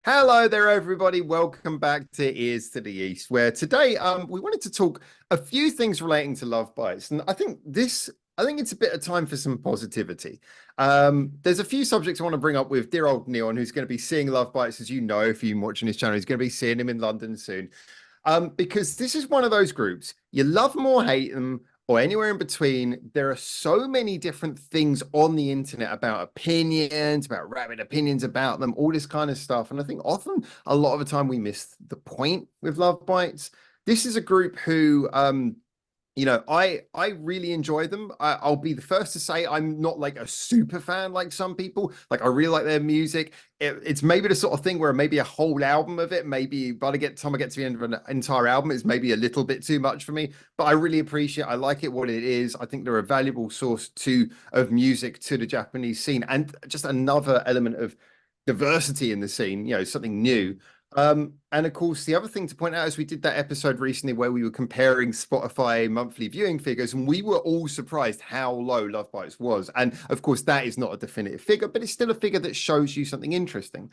Hello there, everybody. Welcome back to Ears to the East, where today we wanted to talk a few things relating to love bites. And I think it's a bit of time for some positivity. There's a few subjects I want to bring up with dear old Neon, who's going to be seeing love bites, as you know, if you're watching his channel, he's going to be seeing him in London soon. Because this is one of those groups, you love them or hate them, or anywhere in between. There are so many different things on the internet about opinions, about rabid opinions about them, all this kind of stuff. And I think often, a lot of the time, we miss the point with Love Bites. This is a group who I really enjoy them. I'll be the first to say I'm not like a super fan like some people. Like I really like their music. It's maybe the sort of thing where maybe a whole album of it, maybe by the time I get to the end of an entire album, is maybe a little bit too much for me. But I really appreciate. I like it what it is. I think they're a valuable source of music to the Japanese scene, and just another element of diversity in the scene. Something new. And of course, the other thing to point out is we did that episode recently where we were comparing Spotify monthly viewing figures, and we were all surprised how low Love Bites was. And of course, that is not a definitive figure, but it's still a figure that shows you something interesting.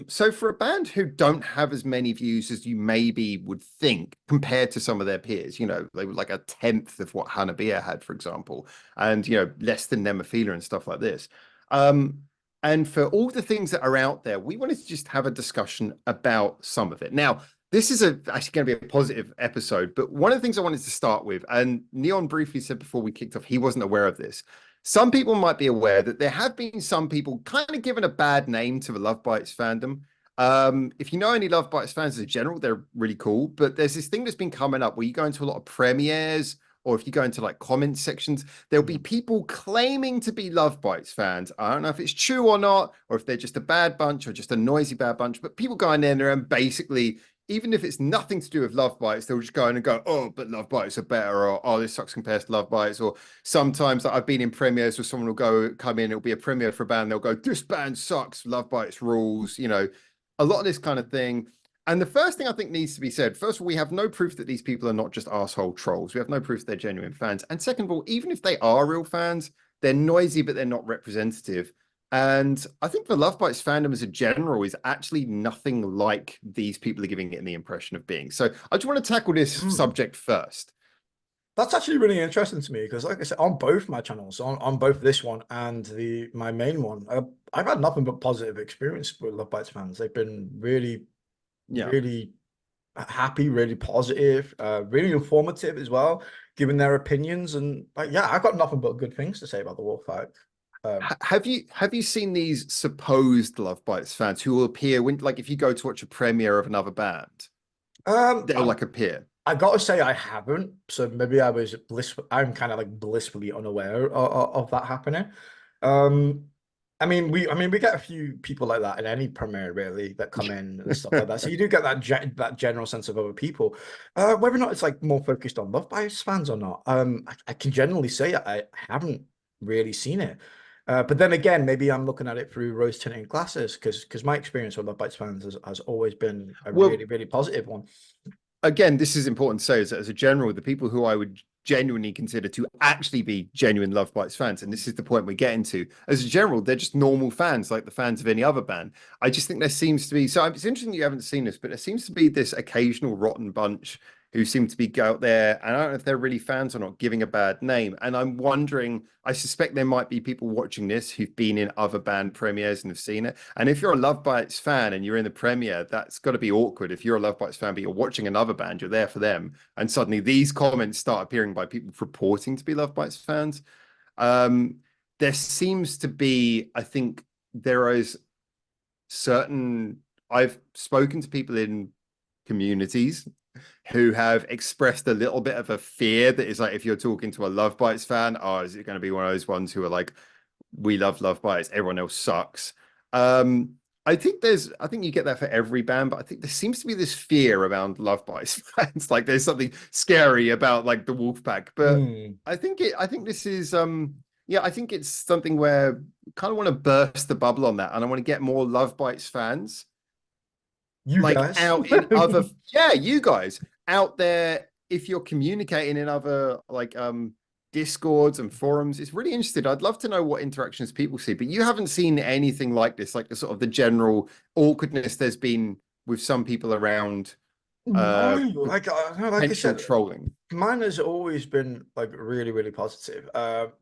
So for a band who don't have as many views as you maybe would think compared to some of their peers, they were like a tenth of what Hanabiya had, for example, and less than Nemophila and stuff like this. And for all the things that are out there, we wanted to just have a discussion about some of it. Now, this is actually going to be a positive episode, but one of the things I wanted to start with, and Neon briefly said before we kicked off, he wasn't aware of this. Some people might be aware that there have been some people kind of given a bad name to the Love Bites fandom. If you know any Love Bites fans in general, they're really cool. But there's this thing that's been coming up where you go into a lot of premieres, or if you go into like comment sections, there'll be people claiming to be Love Bites fans. I don't know if it's true or not, or if they're just a bad bunch or just a noisy bad bunch, but people go in there and basically, even if it's nothing to do with Love Bites, they'll just go in and go, oh, but Love Bites are better, or oh, this sucks compared to Love Bites. Or sometimes I've been in premieres where someone will come in, it'll be a premiere for a band, they'll go, this band sucks, Love Bites rules, a lot of this kind of thing. And the first thing I think needs to be said, first of all, we have no proof that these people are not just asshole trolls. We have no proof they're genuine fans. And second of all, even if they are real fans, they're noisy, but they're not representative. And I think the Love Bites fandom as a general is actually nothing like these people are giving it the impression of being. So I just want to tackle this subject first. That's actually really interesting to me because, like I said, on both my channels, on both this one and my main one, I've had nothing but positive experience with Love Bites fans. They've been really, Yeah. really happy, really positive, really informative as well, giving their opinions. And like, yeah, I've got nothing but good things to say about the Wolfpack. Have you seen these supposed Love Bites fans who will appear when, like, if you go to watch a premiere of another band, they'll I, like appear? I gotta say I haven't, so maybe I'm kind of like blissfully unaware of that happening. Um, I mean, we get a few people like that in any premiere, really, that come in and stuff like that. So you do get that general sense of other people. Whether or not it's like more focused on Love Bites fans or not, I can generally say I haven't really seen it. But then again, maybe I'm looking at it through rose tinted glasses because my experience with Love Bites fans has always been a Well, really, really positive one. again, this is important to say is that as a general, the people who I would genuinely consider to actually be genuine Love Bites fans, and this is the point we're getting to, as a general, they're just normal fans like the fans of any other band. I just think there seems to be, so it's interesting you haven't seen this, but there seems to be this occasional rotten bunch who seem to be out there, and I don't know if they're really fans or not, giving a bad name. And I'm wondering, I suspect there might be people watching this who've been in other band premieres and have seen it. And if you're a Love Bites fan and you're in the premiere, that's got to be awkward. If you're a Love Bites fan, but you're watching another band, you're there for them, and suddenly these comments start appearing by people purporting to be Love Bites fans. Um, there seems to be, I think, there is certain. I've spoken to people in communities who have expressed a little bit of a fear that is like, if you're talking to a Love Bites fan, oh, is it going to be one of those ones who are like, we love Bites, everyone else sucks. I think you get that for every band, but I think there seems to be this fear around Love Bites fans. Like there's something scary about like the Wolfpack. But Hmm. I think this is yeah, I think it's something where I kind of want to burst the bubble on that, and I want to get more Love Bites fans You like guys. out in other, yeah, you guys out there, if you're communicating in other like discords and forums. It's really interesting. I'd love to know what interactions people see, but you haven't seen anything like this, like the sort of the general awkwardness there's been with some people around No, like no, like I potential said, trolling. mine has always been like really, really positive.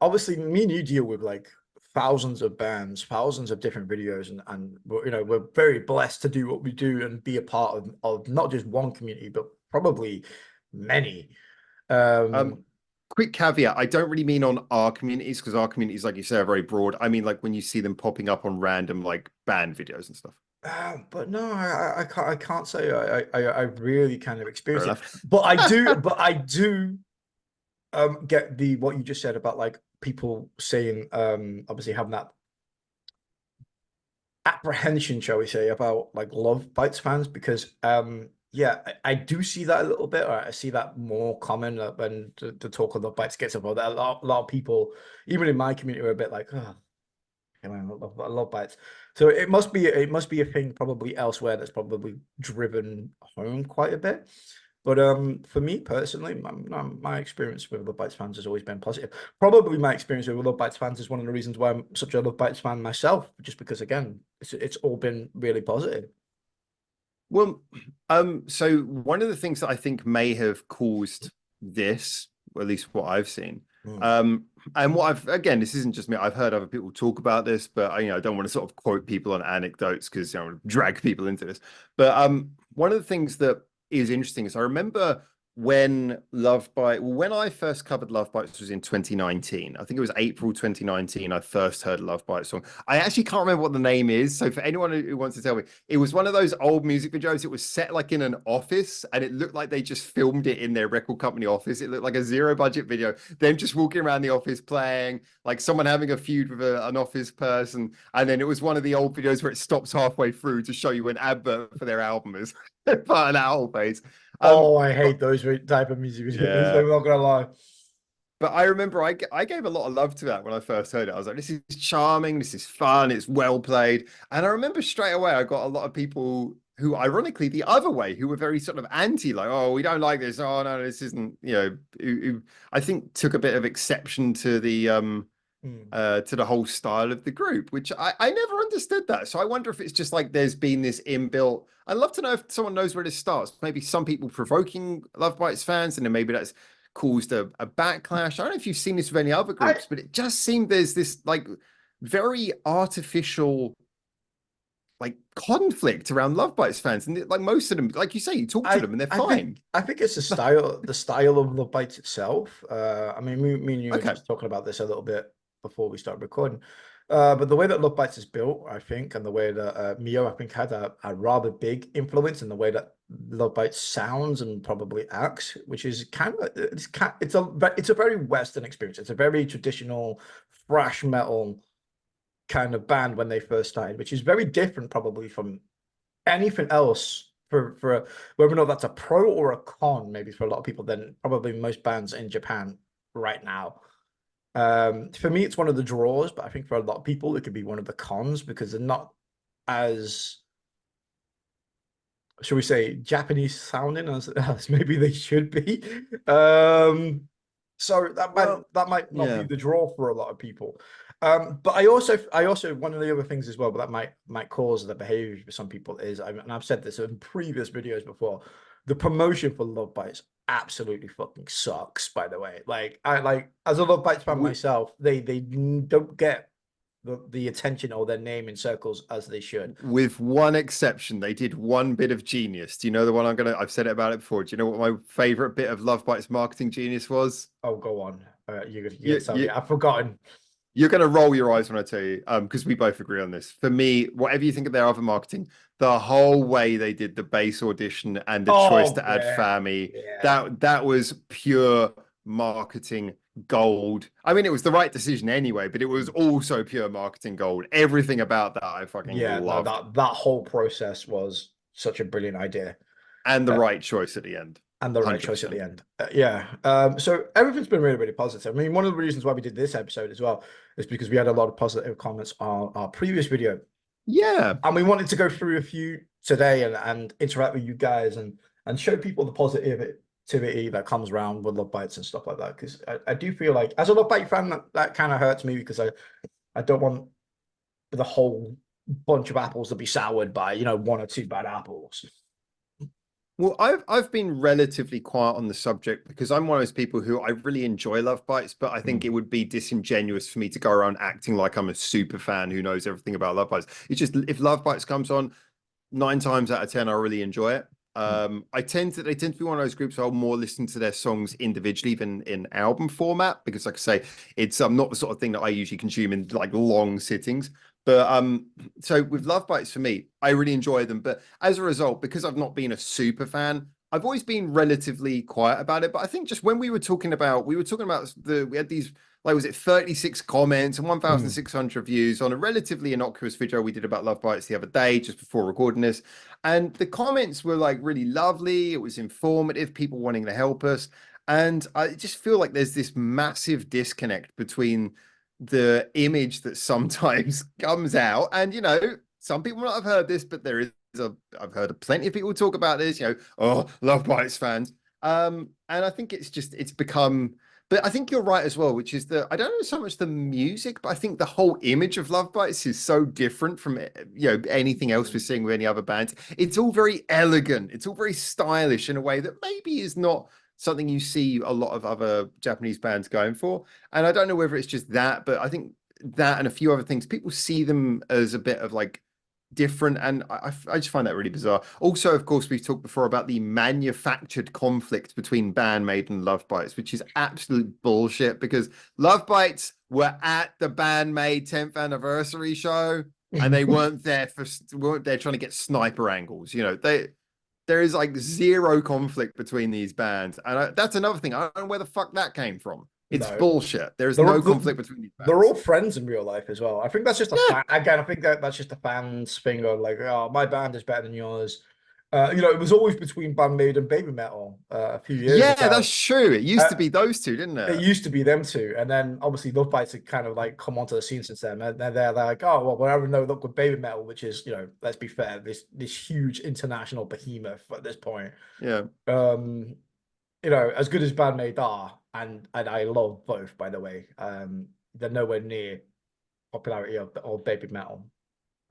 Obviously, me and you deal with like thousands of bands, thousands of different videos, and you know, we're very blessed to do what we do and be a part of not just one community, but probably many. Um, Um, quick caveat, I don't really mean on our communities because our communities, like you say, are very broad. I mean like when you see them popping up on random like band videos and stuff. but no, I can't say I really kind of Fair experienced it, enough. but I do get the what you just said about like people saying obviously having that apprehension, shall we say, about like Love Bites fans because yeah, I do see that a little bit, or I see that more common when the talk of Love Bites gets about that. A lot of people, even in my community, are a bit like, oh, I love bites. So it must be a thing probably elsewhere that's probably driven home quite a bit. But for me personally, my experience with Love Bites fans has always been positive. Probably my experience with Love Bites fans is one of the reasons why I'm such a Love Bites fan myself, just because again, it's all been really positive. Well, so one of the things that I think may have caused this, or at least what I've seen, Mm. um, and what I've again, this isn't just me. I've heard other people talk about this, but I don't want to sort of quote people on anecdotes because I want to drag people into this. But one of the things that is interesting is I remember when when I first covered Love Bites was in 2019. I think it was April 2019. I first heard a Love Bites song. I actually can't remember what the name is. So for anyone who wants to tell me, it was one of those old music videos. It was set like in an office and it looked like they just filmed it in their record company office. It looked like a zero budget video. Them just walking around the office playing, like someone having a feud with an office person. And then it was one of the old videos where it stops halfway through to show you an advert for their album is part of that whole phase. Oh, I But hate those type of music videos. yeah, I'm not gonna lie. but I remember I gave a lot of love to that when I first heard it. I was like, this is charming, this is fun, it's well played. And I remember straight away I got a lot of people who, ironically, the other way, who were very sort of anti, like, oh, we don't like this. Oh no, this isn't, who I think took a bit of exception Mm. to the whole style of the group, which I never understood that. So I wonder if it's just like there's been this inbuilt. I'd love to know if someone knows where this starts. Maybe some people provoking Love Bites fans, and then maybe that's caused a backlash. I don't know if you've seen this with any other I groups, but it just seemed there's this like very artificial like conflict around Love Bites fans, and like most of them, like you say, you talk to them and they're fine. I think it's the style of Love Bites itself. I mean, me and you were Okay. just talking about this a little bit before we started recording. But the way that Love Bites is built, I think, and the way that Mio, I think, had a rather big influence in the way that Love Bites sounds and probably acts, which is it's a very Western experience. It's a very traditional thrash metal kind of band when they first started, which is very different probably from anything else for whether or not that's a pro or a con, maybe for a lot of people, than probably most bands in Japan right now. For me, it's one of the draws, but I think for a lot of people, it could be one of the cons because they're not as, shall we say, Japanese sounding as maybe they should be. So Well, that might not be yeah. the draw for a lot of people. But I also one of the other things as well, but that might cause the behavior for some people is, and I've said this in previous videos before, the promotion for Love Bites absolutely fucking sucks. By the way, like I like as a Love Bites fan myself, they don't get the attention or their name in circles as they should. With one exception, they did one bit of genius. Do you know the one I've said it about it before. Do you know what my favorite bit of Love Bites marketing genius was? Oh, go on. You You, gotta tell me. you, I've forgotten. you're going to roll your eyes when I tell you, because we both agree on this. For me, whatever you think of their other marketing, the whole way they did the bass audition and the choice Oh to add yeah, Fammy, yeah, that was pure marketing gold. I mean, it was the right decision anyway, but it was also pure marketing gold. Everything about that I fucking yeah. No, loved, that whole process was such a brilliant idea. and the Uh, right choice at the end, and the right choice at 100%. the end. Yeah. So everything's been really, really positive. I mean, one of the reasons why we did this episode as well is because we had a lot of positive comments on our previous video, Yeah. and we wanted to go through a few today and interact with you guys and show people the positive positivity that comes around with Love Bites and stuff like that. Because I do feel like, as a Love Bite fan, that kind of hurts me, because I don't want the whole bunch of apples to be soured by, you know, one or two bad apples. Well, I've been relatively quiet on the subject because I'm one of those people who I really enjoy Love Bites, but I think it would be disingenuous for me to go around acting like I'm a super fan who knows everything about Love Bites. It's just, if Love Bites comes on, 9 times out of 10, I really enjoy it. They tend to be one of those groups I'll more listen to their songs individually than in album format, because like I say, it's not the sort of thing that I usually consume in like long sittings. But so with Love Bites, for me, I really enjoy them. But as a result, because I've not been a super fan, I've always been relatively quiet about it. But I think just when we were talking about we had these, like, was it 36 comments and 1,600 views on a relatively innocuous video we did about Love Bites the other day, just before recording this. And the comments were like really lovely. It was informative, people wanting to help us. And I just feel like there's this massive disconnect between the image that sometimes comes out, and you know, some people might have heard this, but I've heard plenty of people talk about this, you know, oh, Love Bites fans. And I think it's become, but I think you're right as well, which is that I don't know so much the music, but I think the whole image of Love Bites is so different from, you know, anything else we're seeing with any other bands. It's all very elegant, it's all very stylish in a way that maybe is not something you see a lot of other Japanese bands going for. And I don't know whether it's just that, but I think that and a few other things, people see them as a bit of like different. And I just find that really bizarre. Also, of course, we've talked before about the manufactured conflict between Band-Maid and Love Bites, which is absolute bullshit, because Love Bites were at the Band-Maid 10th anniversary show and they weren't there trying to get sniper angles. You know, there is like zero conflict between these bands. And that's another thing. I don't know where the fuck that came from. It's bullshit. There's no conflict between these bands. They're all friends in real life as well. I think that's just a fan. Again, I think that's just a fans thing of like, oh, my band is better than yours. You know, it was always between Band-Maid and Baby Metal a few years ago. Yeah, that's true. It used to be those two, didn't it? It used to be them two, and then obviously Love Bites had kind of like come onto the scene since then. And they're like, oh well, we're having no luck with Baby Metal, which is, you know, let's be fair, this huge international behemoth at this point. Yeah. You know, as good as Band-Maid are, and I love both, by the way. They're nowhere near popularity of Baby Metal.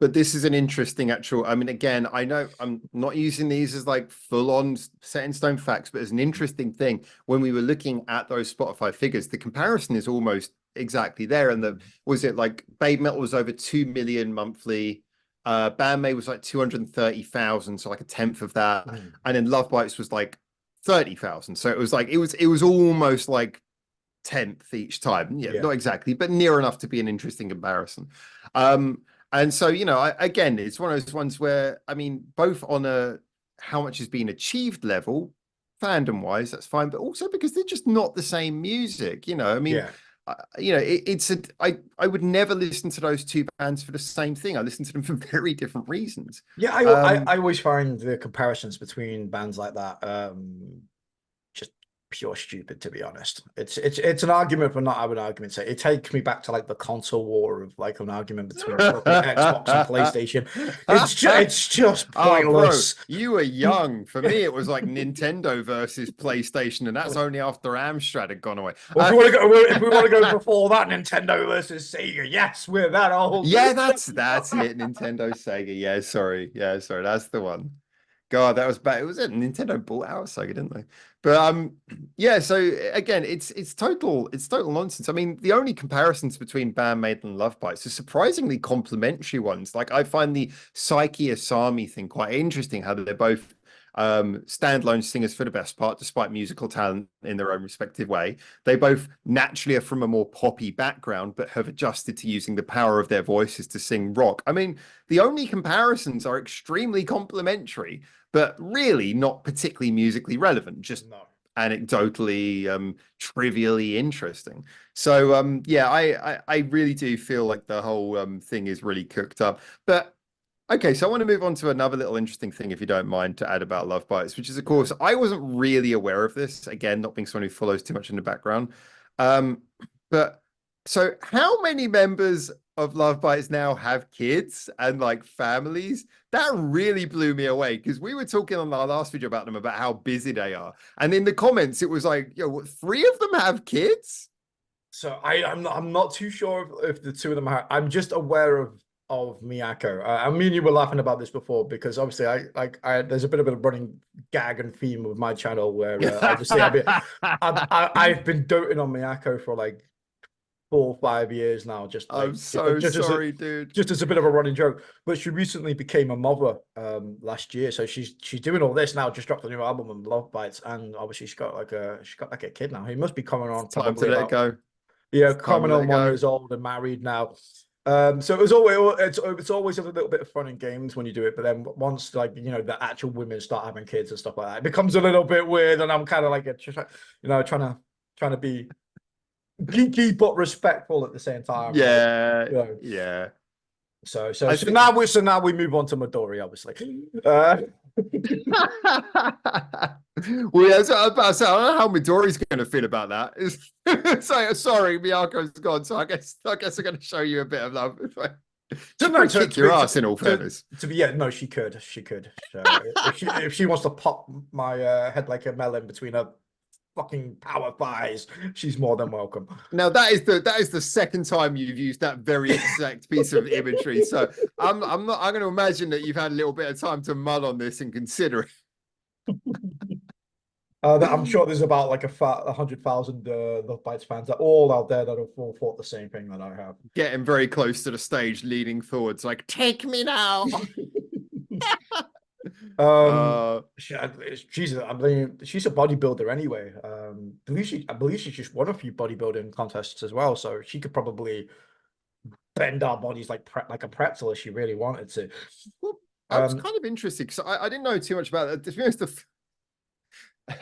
But this is an interesting actual, I mean, again, I know I'm not using these as like full-on set in stone facts, but as an interesting thing, when we were looking at those Spotify figures, the comparison is almost exactly there. And was it like Baby Metal was over 2 million monthly, Band-Maid was like 230,000, so like a tenth of that. And then Love Bites was like 30,000. So it was like, it was almost like 10th each time. Yeah, not exactly, but near enough to be an interesting comparison. And so, you know, again, it's one of those ones where, I mean, both on a how much has been achieved level, fandom wise, that's fine, but also because they're just not the same music. You know, I mean, you know, I would never listen to those two bands for the same thing. I listen to them for very different reasons. Yeah, I always find the comparisons between bands like that just pure stupid, to be honest. It's an argument for not having an argument. So it takes me back to like the console war of like an argument between Xbox and PlayStation. It's just pointless. Oh, bro, you were young. For me, it was like Nintendo versus PlayStation, and that's only after Amstrad had gone away. Well, if we want to go before that, Nintendo versus Sega. Yes, we're that old. Yeah, that's it. Nintendo, Sega. Yeah, sorry, that's the one. God, that was bad. It was it. Nintendo bought out Sega, didn't they? But yeah. So again, it's total nonsense. I mean, the only comparisons between Band-Maid and Love Bites are surprisingly complementary ones. Like, I find the Saiki Asami thing quite interesting. How they're both standalone singers for the best part, despite musical talent in their own respective way. They both naturally are from a more poppy background, but have adjusted to using the power of their voices to sing rock. I mean, the only comparisons are extremely complementary, but really not particularly musically relevant, just anecdotally, trivially interesting. So yeah, I really do feel like the whole thing is really cooked up. But okay, so I want to move on to another little interesting thing, if you don't mind, to add about Love Bites, which is, of course, I wasn't really aware of this. Again, not being someone who follows too much in the background. But so how many members of Love Bites now have kids and like families. That really blew me away because we were talking on our last video about them about how busy they are. And in the comments, it was like, yo, what, 3 of them have kids? So I'm not too sure if the two of them are. I'm just aware of Miyako. I mean, you were laughing about this before because obviously I there's a bit of a running gag and theme with my channel where obviously I've been doting on Miyako for like 4 or 5 years now. Just I'm like so just as a sorry, dude. just as a bit of a running joke. But she recently became a mother last year, so she's doing all this now. Just dropped a new album on Love Bites, and obviously she's got like a kid now. He must be coming on It's time to probably let it about go. yeah, It's time to coming let on it one go. years old and married now. So it was always it's always a little bit of fun and games when you do it, but then once like the actual women start having kids and stuff like that, it becomes a little bit weird, and I'm kind of like trying to be geeky but respectful at the same time. Yeah, You know, yeah. so I so think now we move on to Midori, obviously. Uh, well, yeah, so I was about to say, I don't know how Midori's going to feel about that. So, sorry, Miyako's gone, so I guess I'm going to show you a bit of love. to, She'd no, probably kick your ass in all fairness. to be no, she could. So if she wants to pop my head like a melon between her fucking power thighs, she's more than welcome. Now that is the second time you've used that very exact piece of imagery. So I'm going to imagine that you've had a little bit of time to mull on this and consider it. I'm sure there's about like 100,000 Love Bites fans that all out there that have all thought the same thing that I have. Getting very close to the stage, leaning forwards, like, take me now. Um, she's I mean she's a bodybuilder anyway. I believe she just won a few bodybuilding contests as well, so she could probably bend our bodies like a pretzel if she really wanted to. Well, I was kind of interested because I didn't know too much about that. To be honest,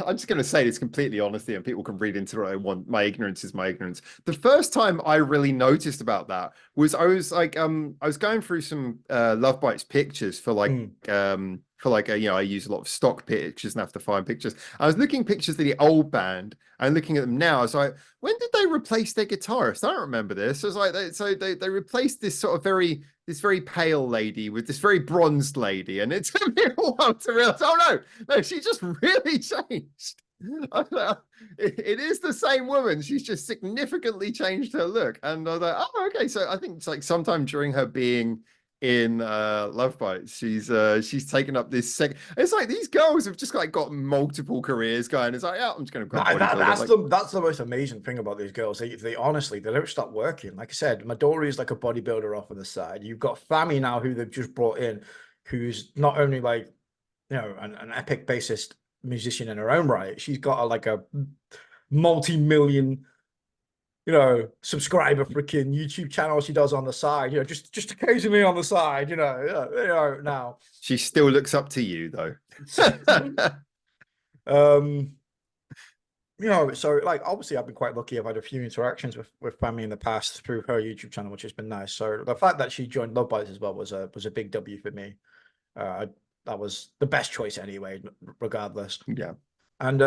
I'm just going to say this completely honestly, and people can read into what I want. My ignorance is my ignorance. The first time I really noticed about that was I was going through some Love Bites pictures for like I use a lot of stock pictures and have to find pictures. I was looking pictures of the old band and looking at them now. I was like, when did they replace their guitarist? I don't remember this. I was like, they replaced this sort of this very pale lady with this very bronzed lady, and it took me a while to realize, oh no, she just really changed. It is the same woman. She's just significantly changed her look, and I was like, oh, okay. So I think it's like sometime during her being in Love Bites, she's taken up this second. It's like these girls have just like got multiple careers going. It's like, yeah, I'm just gonna grab that's the most amazing thing about these girls. They honestly they don't stop working. Like I said, Midori is like a bodybuilder off on the side. You've got Fami now who they've just brought in, who's not only like an epic bassist musician in her own right. She's got a multi-million subscriber freaking YouTube channel she does on the side, just occasionally on the side, now. She still looks up to you though. So like obviously I've been quite lucky. I've had a few interactions with family in the past through her YouTube channel, which has been nice. So the fact that she joined Love Bites as well was a big W for me. That was the best choice anyway, regardless. Yeah. And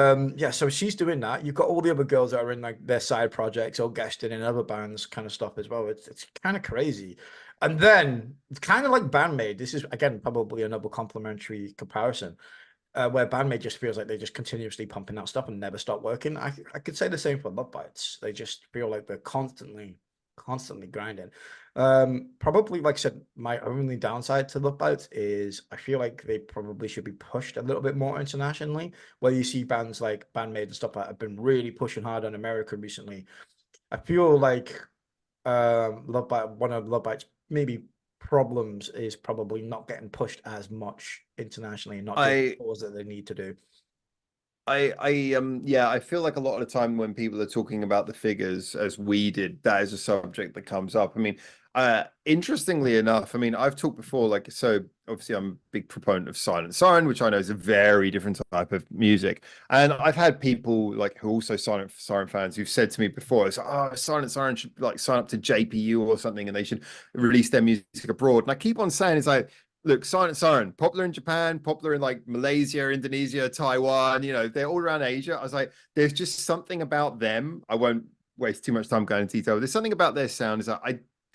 so she's doing that. You've got all the other girls that are in like their side projects or guesting in other bands kind of stuff as well. It's kind of crazy. And then it's kind of like Band-Maid. This is again probably another complementary comparison, where Band-Maid just feels like they're just continuously pumping out stuff and never stop working. I could say the same for Love Bites. They just feel like they're constantly grinding. Probably, like I said, my only downside to Love Bites is I feel like they probably should be pushed a little bit more internationally, where you see bands like Band-Maid and stuff that have been really pushing hard on America recently. I feel like one of Love Bites maybe problems is probably not getting pushed as much internationally and not doing the tours that they need to do. I feel like a lot of the time when people are talking about the figures as we did, that is a subject that comes up. I mean, interestingly enough, I mean, I've talked before, like, so obviously I'm a big proponent of Silent Siren, which I know is a very different type of music. And I've had people like who are also Silent Siren fans who've said to me before, it's oh, Silent Siren should like sign up to JPU or something and they should release their music abroad. And I keep on saying, it's like, look, Silent Siren, popular in Japan, popular in like Malaysia, Indonesia, Taiwan, they're all around Asia. I was like, there's just something about them. I won't waste too much time going into detail. There's something about their sound is that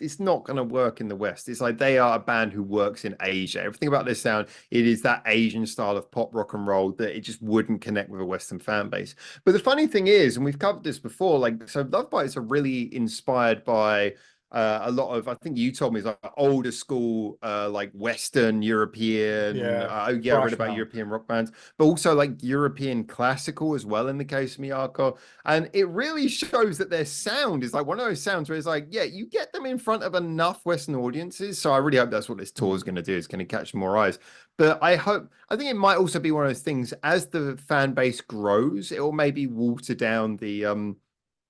it's not going to work in the West. It's like they are a band who works in Asia. Everything about their sound, it is that Asian style of pop rock and roll that it just wouldn't connect with a Western fan base. But the funny thing is, and we've covered this before, like, so Love Bites are really inspired by a lot of, I think you told me, it's like older school, like Western European. Yeah, Yeah, I read thrash about metal. European rock bands, but also like European classical as well in the case of Miyako. And it really shows that their sound is like one of those sounds where it's like, yeah, you get them in front of enough Western audiences. So I really hope that's what this tour is going to do. It's going to catch more eyes. But I think it might also be one of those things as the fan base grows, it will maybe water down the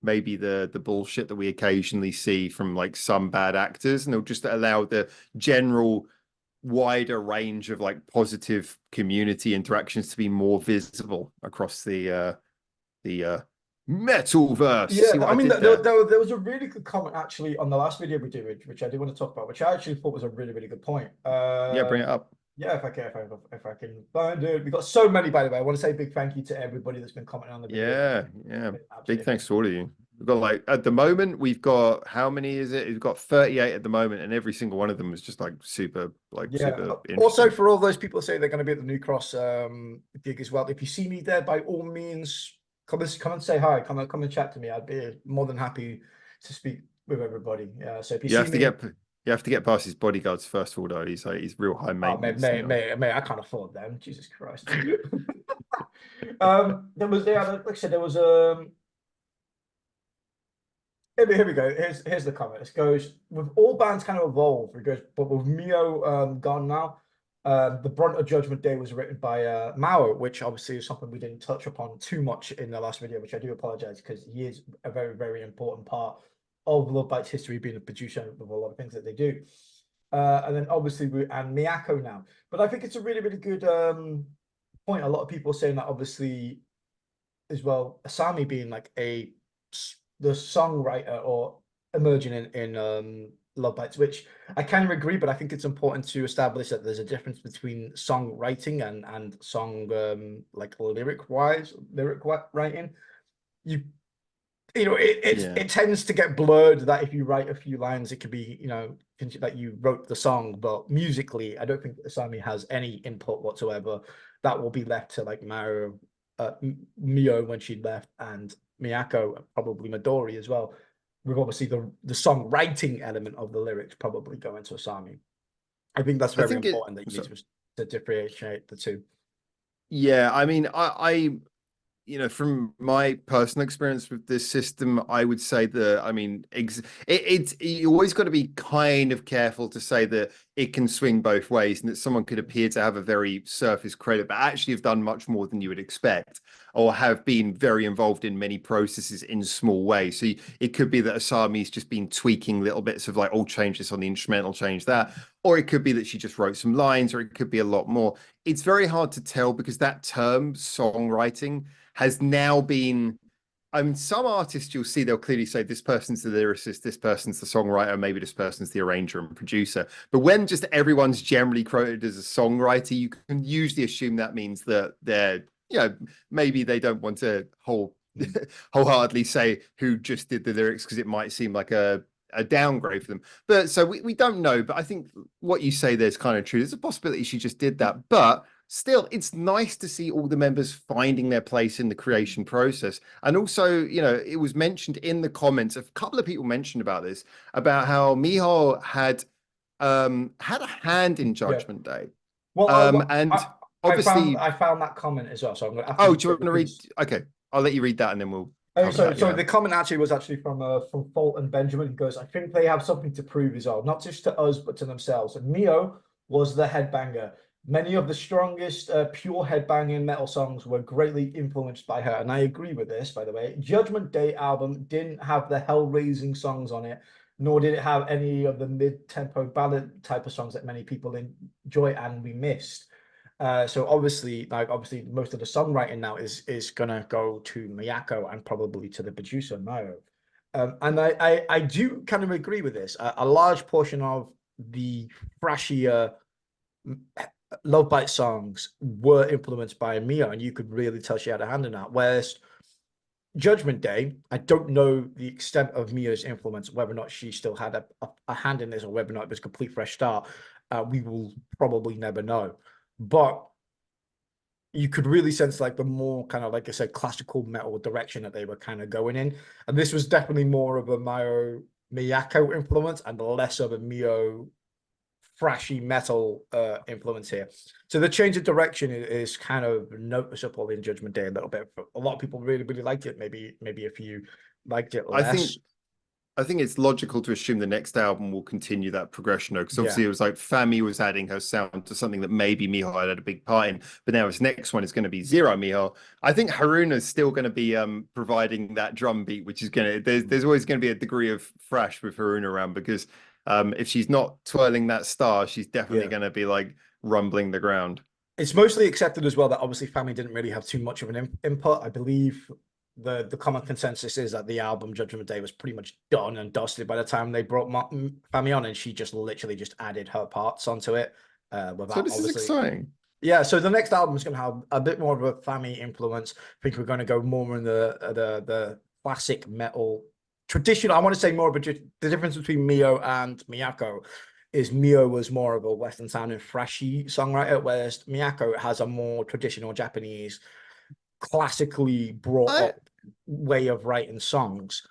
maybe the bullshit that we occasionally see from like some bad actors, and it'll just allow the general wider range of like positive community interactions to be more visible across the metalverse. See Yeah, what I I mean, did there? there was a really good comment actually on the last video we did, which I do want to talk about, which I actually thought was a really, really good point. Yeah, bring it up. Yeah, if I can find it. We've got so many, by the way. I want to say a big thank you to everybody that's been commenting on the video. Yeah, yeah. Big Absolutely. thanks to all of you. We've got like at the moment we've got how many is it? We've got 38 at the moment, and every single one of them is just like super Yeah. Also, interesting. for all those people say they're going to be at the New Cross gig as well, if you see me there, by all means, come and say hi. Come and chat to me. I'd be more than happy to speak with everybody. Yeah. So if you You see have to me, get past his bodyguards first of all, though. He's real high oh, maintenance. I can't afford them. Jesus Christ. There was like I said, there was here we go. Here's the comment. It goes, with all bands kind of evolve. It goes, but with Mio gone now, the brunt of Judgment Day was written by Mao, which obviously is something we didn't touch upon too much in the last video, which I do apologize because he is a very, very important part of Love Bites history, being a producer of a lot of things that they do. And then obviously and Miyako now. But I think it's a really, really good point. A lot of people are saying that obviously as well, Asami being like the songwriter or emerging in Love Bites, which I kind of agree, but I think it's important to establish that there's a difference between songwriting and song like lyric writing. It tends to get blurred that if you write a few lines, it could be that you wrote the song, but musically, I don't think Asami has any input whatsoever. That will be left to like Mio when she left, and Miyako, probably Midori as well. With obviously the songwriting element of the lyrics probably going to Asami. I think that's very important that you need to differentiate the two. Yeah, I mean, I from my personal experience with this system, I would say that, I mean, it's you always got to be kind of careful to say that it can swing both ways and that someone could appear to have a very surface credit, but actually have done much more than you would expect or have been very involved in many processes in small ways. So it could be that Asami's just been tweaking little bits of like, oh, change this on the instrumental, change that. Or it could be that she just wrote some lines, or it could be a lot more. It's very hard to tell because that term, songwriting, has now been, I mean, some artists you'll see, they'll clearly say this person's the lyricist, this person's the songwriter, maybe this person's the arranger and producer. But when just everyone's generally quoted as a songwriter, you can usually assume that means that they're, maybe they don't want to wholeheartedly say who just did the lyrics because it might seem like a downgrade for them. But so we don't know. But I think what you say there's kind of true. There's a possibility she just did that. But still, it's nice to see all the members finding their place in the creation process. And also, it was mentioned in the comments, a couple of people mentioned about this, about how Miho had a hand in Judgment Day. Well, and obviously I found that comment as well. So I'm going to do you want to read? Okay, I'll let you read that and then we'll so the comment actually was from Fulton Benjamin. He goes, I think they have something to prove as well, not just to us, but to themselves. And Mio was the headbanger. Many of the strongest pure headbanging metal songs were greatly influenced by her. And I agree with this, by the way. Judgment Day album didn't have the hell-raising songs on it, nor did it have any of the mid-tempo ballad type of songs that many people enjoy and we missed. So obviously most of the songwriting now is gonna go to Miyako and probably to the producer Mayo. And I do kind of agree with this. A large portion of the thrashier Love Bite songs were influenced by Mia, and you could really tell she had a hand in that. Whereas Judgment Day, I don't know the extent of Mia's influence, whether or not she still had a hand in this, or whether or not it was a complete fresh start. We will probably never know. But you could really sense like the more kind of, like I said, classical metal direction that they were kind of going in. And this was definitely more of a Miyako influence and less of a Mio thrashy metal influence here. So the change of direction is kind of noticeable in Judgment Day a little bit. A lot of people really, really liked it. Maybe a few liked it less. I think it's logical to assume the next album will continue that progression, though, because obviously Yeah. it was like Fami was adding her sound to something that maybe Miho had a big part in, but now his next one is going to be Zero Miho. I think Haruna's still going to be providing that drum beat, which is going to there's always going to be a degree of thrash with Haruna around, because if she's not twirling that star, she's definitely going to be like rumbling the ground. It's mostly accepted as well that obviously Fami didn't really have too much of an input. I believe the common consensus is that the album Judgment Day was pretty much done and dusted by the time they brought Fami on, and she just literally just added her parts onto it. Without, So this is obviously, exciting. yeah. So the next album is going to have a bit more of a Fami influence. I think we're going to go more in the classic metal traditional. I want to say more of the difference between Mio and Miyako is Mio was more of a Western sounding thrashy songwriter, whereas Miyako has a more traditional Japanese, classically brought up way of writing songs.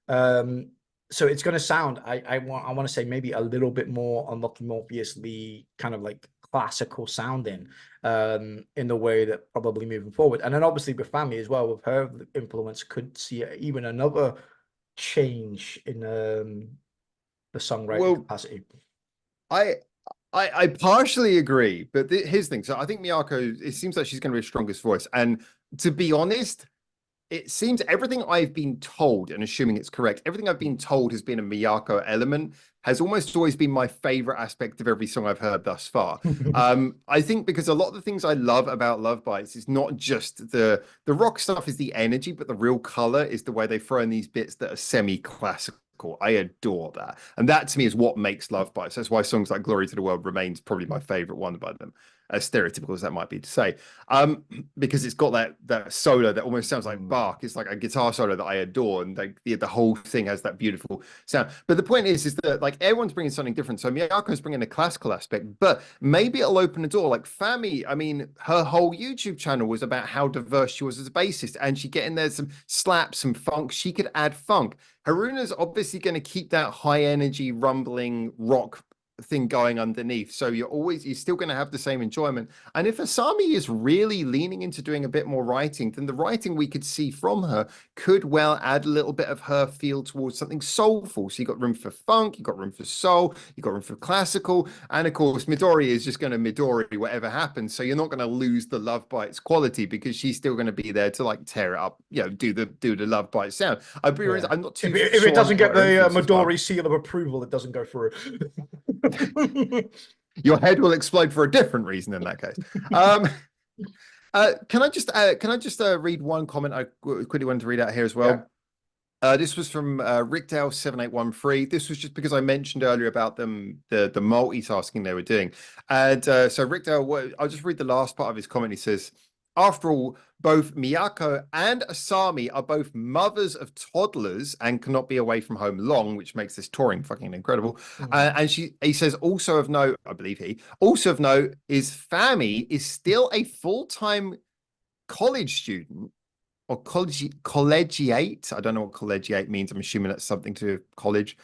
So it's going to sound, I want to say maybe a little bit more Unlucky Morpheusly kind of like classical sounding in the way that probably moving forward. And then obviously with Fami as well, with her influence, could see even another change in the songwriting capacity. I partially agree, but here's the thing. So I think Miyako, it seems like she's going to be the strongest voice. And to be honest, it seems everything I've been told, and assuming it's correct, everything I've been told has been a Miyako element, has almost always been my favorite aspect of every song I've heard thus far. I think because a lot of the things I love about Love Bites is not just the rock stuff is the energy, but the real color is the way they throw in these bits that are semi-classical. I adore that. And that to me is what makes Love Bites. That's why songs like Glory to the World remains probably my favorite one by them, as stereotypical as that might be to say. Because it's got that solo that almost sounds like Bach. It's like a guitar solo that I adore, and like the whole thing has that beautiful sound. But the point is that like everyone's bringing something different. So Miyako's bringing a classical aspect, but maybe it'll open the door. Like Fami, I mean, her whole YouTube channel was about how diverse she was as a bassist, and she get in there some slaps, some funk. She could add funk. Haruna's obviously going to keep that high energy, rumbling rock thing going underneath. So you're still going to have the same enjoyment. And if Asami is really leaning into doing a bit more writing, then the writing we could see from her could well add a little bit of her feel towards something soulful. So you got room for funk, you got room for soul, you got room for classical. And of course, Midori is just going to Midori whatever happens. So you're not going to lose the Love Bites quality, because she's still going to be there to like tear it up, do the Love Bites sound. I'm not too if it doesn't get the Midori seal of approval, it doesn't go through. Your head will explode for a different reason in that case. Can I just read one comment I quickly wanted to read out here as well? Yeah. This was from Rickdale 7813. This was just because I mentioned earlier about the multitasking they were doing. And so Rickdale, I'll just read the last part of his comment. He says, after all, both Miyako and Asami are both mothers of toddlers and cannot be away from home long, which makes this touring fucking incredible. And he says, also of note, I believe also of note is Fami is still a full-time college student or collegiate. I don't know what collegiate means. I'm assuming that's something to do with college.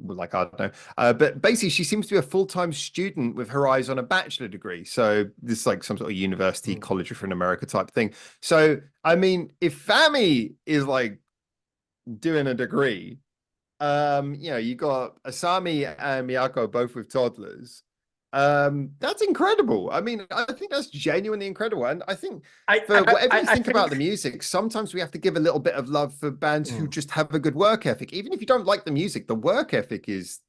Like, I don't know. But basically, she seems to be a full-time student with her eyes on a bachelor degree. So this is like some sort of university, college for an America type thing. So, I mean, if Fami is like doing a degree, you got Asami and Miyako both with toddlers. That's incredible. I mean, I think that's genuinely incredible. And I think whatever you think about the music, sometimes we have to give a little bit of love for bands who just have a good work ethic. Even if you don't like the music, the work ethic is,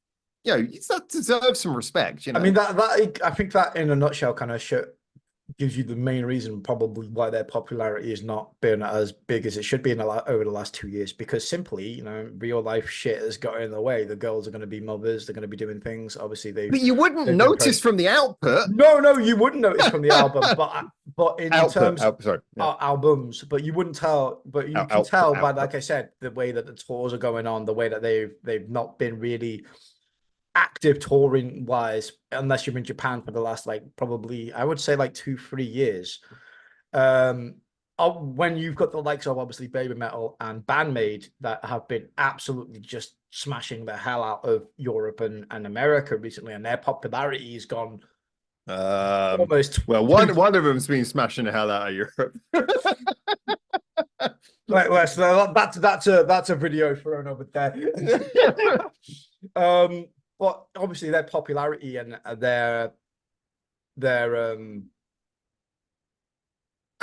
that deserves some respect. I mean, that I think that in a nutshell kind of gives you the main reason probably why their popularity has not been as big as it should be over the last 2 years, because simply, you know, real life shit has got in the way. The girls are going to be mothers, they're going to be doing things. Obviously, But you wouldn't they've been notice from the output. no, you wouldn't notice from the album, but in terms sorry, of albums, but you wouldn't tell, but you can tell by, like I said, the way that the tours are going on, the way that they've not been really active touring wise, unless you're in Japan for the last, like, probably, I would say, like 2-3 years. When you've got the likes of obviously Baby Metal and Band-Maid that have been absolutely just smashing the hell out of Europe and America recently, and their popularity has gone almost. Well, one of them's been smashing the hell out of Europe. Like, that's a video for another day. But obviously their popularity and their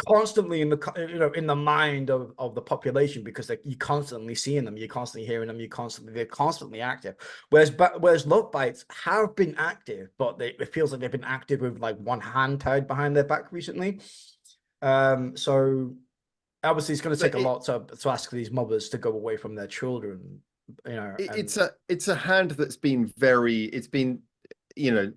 constantly in the, you know, in the mind of the population, because you're constantly seeing them, you're constantly hearing them, they're constantly active. Whereas Lovebites have been active, but it feels like they've been active with like one hand tied behind their back recently. So obviously it's going to take a lot to ask these mothers to go away from their children. You know, it's a hand that's been it's been, you know,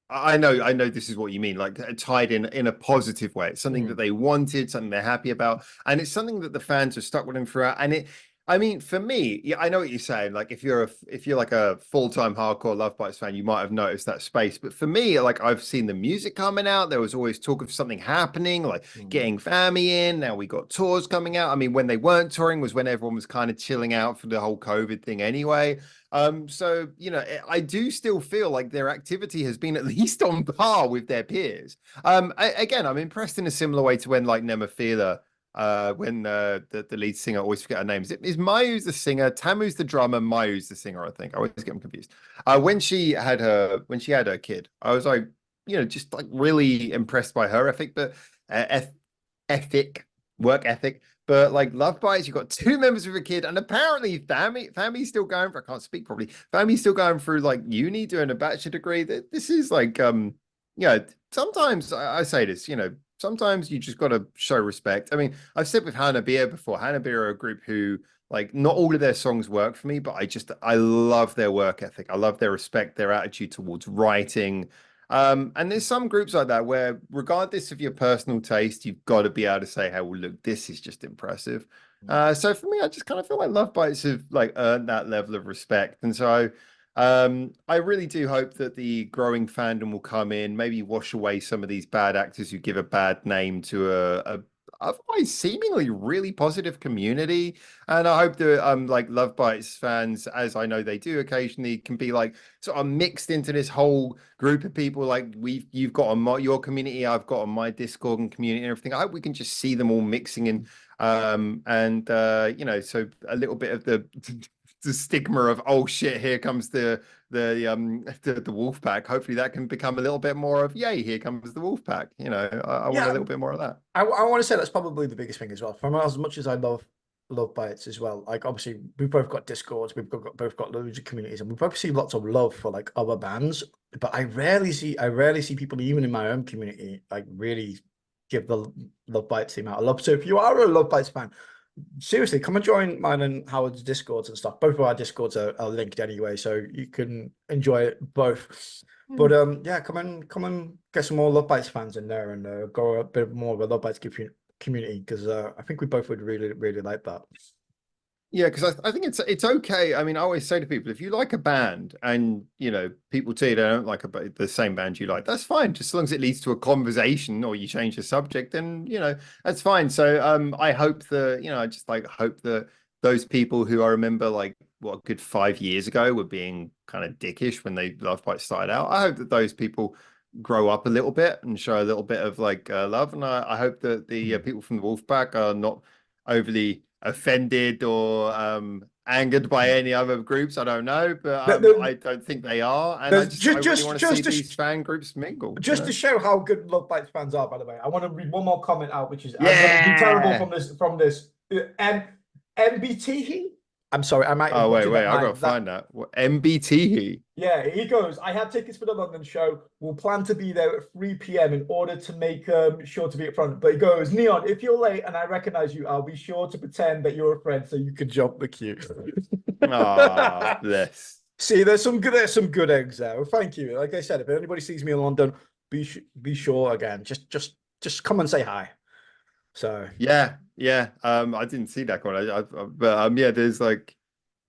I know this is what you mean, like tied in a positive way. It's something that they wanted, something they're happy about, and it's something that the fans are stuck with them throughout. And I mean, for me, yeah, I know what you're saying. Like, if you're like a full-time hardcore Lovebites fan, you might have noticed that space. But for me, like, I've seen the music coming out. There was always talk of something happening, like getting Fammy in. Now we got tours coming out. I mean, when they weren't touring was when everyone was kind of chilling out for the whole COVID thing anyway. So, you know, I do still feel like their activity has been at least on par with their peers. Again, I'm impressed in a similar way to when, like, Nemophila, when the lead singer, I always forget her name. Is Mayu's the singer, Tamu's the drummer, Mayu's the singer, I think. I always get them confused. When she had her kid, I was like, you know, just like really impressed by her ethic, but work ethic. But like Lovebites, you've got 2 members with a kid, and apparently Fammy's still going for, I can't speak properly. Fammy's still going through like uni, doing a bachelor degree. This is like, you know, sometimes I say this, you know, sometimes you just got to show respect. I mean, I've said with Hannah Beer before, Hannah Beer are a group who, like, not all of their songs work for me, but I love their work ethic. I love their respect, their attitude towards writing. And there's some groups like that where, regardless of your personal taste, you've got to be able to say, hey, well, look, this is just impressive. So for me, I just kind of feel like Lovebites have like earned that level of respect. And so I really do hope that the growing fandom will come in, maybe wash away some of these bad actors who give a bad name to a otherwise seemingly really positive community. And I hope that like Lovebites fans, as I know they do occasionally, can be like sort of mixed into this whole group of people. Like you've got on your community, I've got on my Discord and community and everything. I hope we can just see them all mixing in. You know, so a little bit of the stigma of, oh shit, here comes the Wolfpack. Hopefully that can become a little bit more of, yay, here comes the Wolfpack. You know, I want a little bit more of that. I want to say that's probably the biggest thing as well. From as much as I love bites as well, like obviously we've both got Discords, both got loads of communities, and we both see lots of love for like other bands. But I rarely see people, even in my own community, like really give the Lovebites the amount of love. So if you are a Lovebites fan, seriously, come and join mine and Howard's Discords and stuff. Both of our Discords are linked anyway, so you can enjoy it both. But yeah, come and get some more Lovebites fans in there and grow a bit more of a Lovebites community, because I think we both would really like that. Yeah, because I think it's okay. I mean, I always say to people, if you like a band and, you know, people tell you they don't like the same band you like, that's fine. Just as long as it leads to a conversation or you change the subject, then, you know, that's fine. So I hope that, you know, I just like hope that those people who I remember, like, what, a good 5 years ago were being kind of dickish when they Lovebites started out. I hope that those people grow up a little bit and show a little bit of like love. And I hope that the people from the Wolfpack are not overly offended or angered by any other groups. I don't know, but I don't think they are. And I really want to see these fan groups mingle. Just to show how good Lovebites fans are, by the way, I want to read one more comment out, which is, I'm going to be terrible from this. MBT I'm sorry, I might have Oh, wait, butchered wait. that I gotta line. find that. What, MBT? Yeah, he goes, I have tickets for the London show. We'll plan to be there at 3 p.m. in order to make sure to be up front. But he goes, Neon, if you're late and I recognize you, I'll be sure to pretend that you're a friend so you can jump the queue. Ah, bless. See, there's some good eggs there. Well, thank you. Like I said, if anybody sees me in London, be sure again. Just come and say hi. So Yeah, yeah. I didn't see that one. But yeah, there's like,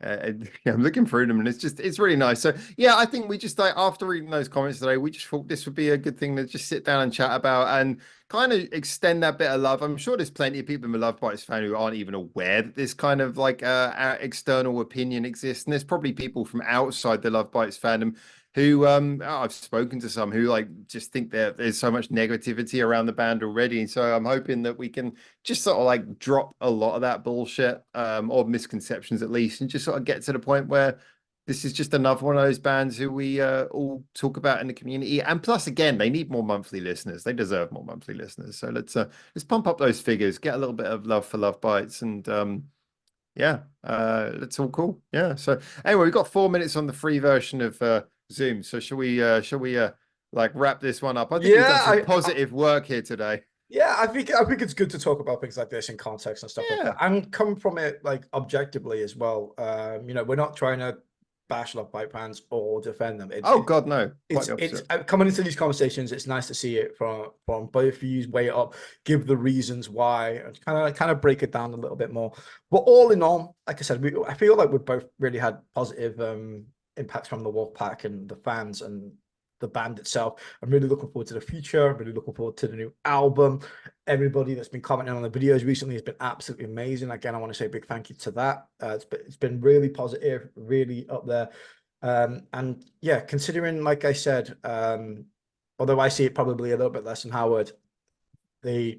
I'm looking through them, and it's really nice. So yeah, I think we just like after reading those comments today, we just thought this would be a good thing to just sit down and chat about and kind of extend that bit of love. I'm sure there's plenty of people in the Love Bites fan who aren't even aware that this kind of like external opinion exists, and there's probably people from outside the Love Bites fandom who I've spoken to some who like just think that there's so much negativity around the band already. So I'm hoping that we can just sort of like drop a lot of that bullshit or misconceptions at least, and just sort of get to the point where this is just another one of those bands who we all talk about in the community. And plus, again, they need more monthly listeners. They deserve more monthly listeners. So let's pump up those figures, get a little bit of love for Love Bites, and yeah, that's all cool. Yeah. So anyway, we've got 4 minutes on the free version of Zoom. So shall we like wrap this one up? I think we've done some positive work here today. Yeah, I think it's good to talk about things like this in context and stuff like that, and come from it like objectively as well. We're not trying to bash Love Bite fans or defend them. God, no. It's coming into these conversations. It's nice to see it from both views, weigh it up, give the reasons why, and kind of break it down a little bit more. But all in all, like I said, I feel like we've both really had positive impacts from the Wolfpack and the fans and the band itself. I'm really looking forward to the future. I'm really looking forward to the new album. Everybody that's been commenting on the videos recently has been absolutely amazing. Again, I want to say a big thank you to that. It's been really positive, really up there. And yeah, considering, like I said, although I see it probably a little bit less than Howard, the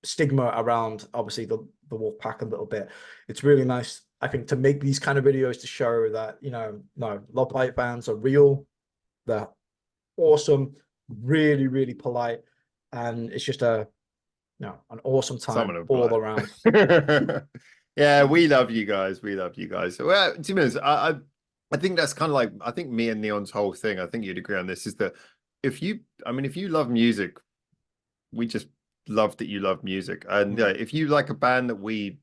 stigma around obviously the Wolfpack a little bit, it's really nice, I think, to make these kind of videos to show that, no, Love Bite fans are real. They're awesome, really, really polite, and it's just an awesome time all around. Yeah, we love you guys. We love you guys. Well, to be honest, I think that's kind of like, I think me and Neon's whole thing, I think you'd agree on this, is that if you love music, we just love that you love music. And if you like a band that we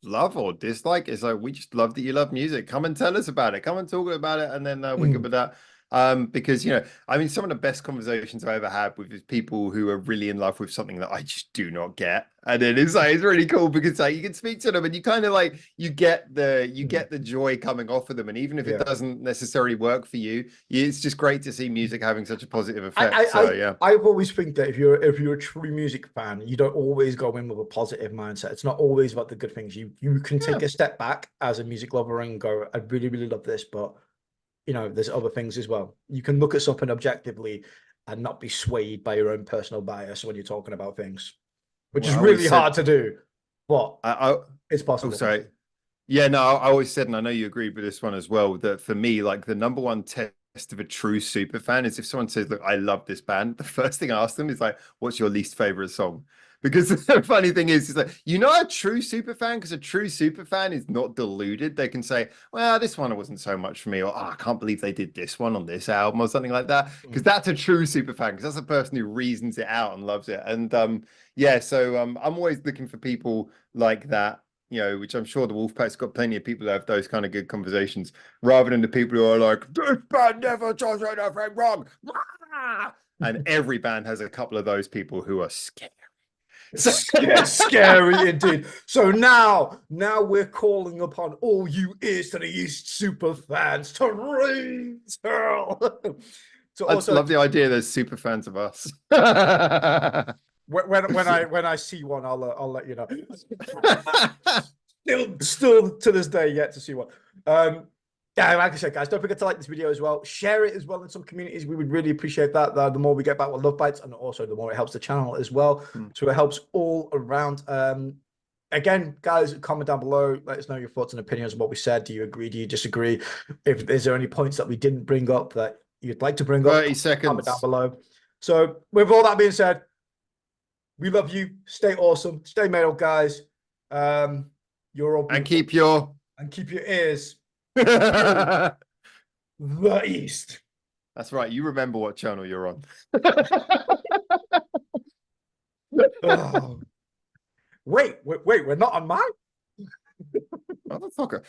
love or dislike, it's like, we just love that you love music. Come and tell us about it. Come and talk about it. And then we're good with that. Because some of the best conversations I ever had with people who are really in love with something that I just do not get, and then it's really cool because like you can speak to them and you kind of like you get the joy coming off of them, and even if it doesn't necessarily work for you, it's just great to see music having such a positive effect. I've always think that if you're a true music fan, you don't always go in with a positive mindset. It's not always about the good things. You can take a step back as a music lover and go, I really, really love this, but there's other things as well. You can look at something objectively and not be swayed by your own personal bias when you're talking about things, which is really hard to do, but it's possible. Oh, sorry. Yeah, no, I always said, and I know you agree with this one as well, that for me, like the number one test of a true super fan is if someone says, look, I love this band, the first thing I ask them is like, what's your least favorite song? Because the funny thing is like, a true super fan, because a true super fan is not deluded. They can say, well, this one wasn't so much for me, or I can't believe they did this one on this album or something like that. Because that's a true super fan, because that's a person who reasons it out and loves it. And so I'm always looking for people like that, which I'm sure the Wolfpack's got plenty of people who have those kind of good conversations, rather than the people who are like, this band never does anything wrong. And every band has a couple of those people who are scared. Scary indeed. So now we're calling upon all you Ears to the East super fans to raise hell. I love the idea there's super fans of us. when I see one, I'll let you know. Still to this day yet to see one. Yeah, like I said, guys, don't forget to like this video as well. Share it as well in some communities. We would really appreciate that. The more we get back with Love Bites, and also the more it helps the channel as well. So it helps all around. Again, guys, comment down below. Let us know your thoughts and opinions on what we said. Do you agree? Do you disagree? Is there any points that we didn't bring up that you'd like to bring up? 30 seconds. Comment down below. So with all that being said, we love you. Stay awesome. Stay metal, guys. You're all beautiful. And keep your And keep your ears That's the east. right. You remember what channel you're on. Oh. Wait, we're not on mine? Motherfucker.